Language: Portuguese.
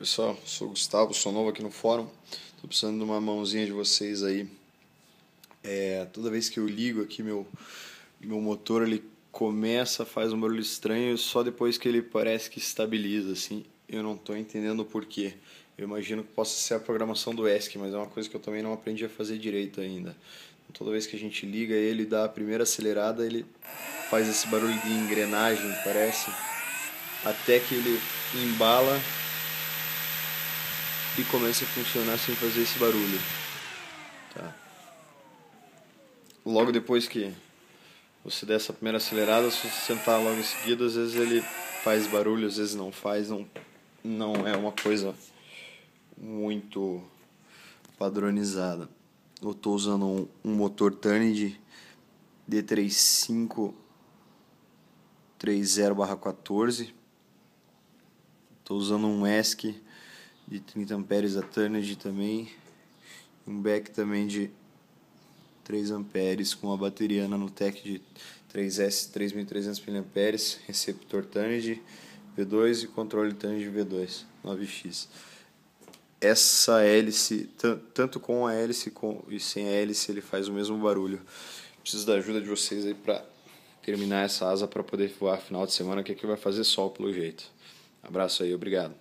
Pessoal, sou o Gustavo, sou novo aqui no fórum. Tô precisando de uma mãozinha de vocês aí. Toda vez que eu ligo aqui meu motor, ele faz um barulho estranho, só depois que ele parece que estabiliza, assim. Eu não tô entendendo o porquê. Eu imagino que possa ser a programação do ESC, mas é uma coisa que eu também não aprendi a fazer direito ainda. Toda vez que a gente liga ele, dá a primeira acelerada, ele faz esse barulho de engrenagem, parece, até que ele embala e começa a funcionar sem fazer esse barulho. Tá. Logo depois que você der essa primeira acelerada, se você sentar logo em seguida, às vezes ele faz barulho, às vezes não faz, não é uma coisa muito padronizada. Eu estou usando um motor Turnid D3530/14. Estou usando um ESC de 30 amperes da Turnid também, um back também de 3 amperes com uma bateria Nanotech de 3S 3300 mAh, receptor Turnid V2 e controle Turnid V2 9X. Essa hélice, tanto com a hélice e sem a hélice, ele faz o mesmo barulho. Preciso da ajuda de vocês aí para terminar essa asa para poder voar final de semana, que aqui vai fazer sol pelo jeito. Abraço aí, obrigado.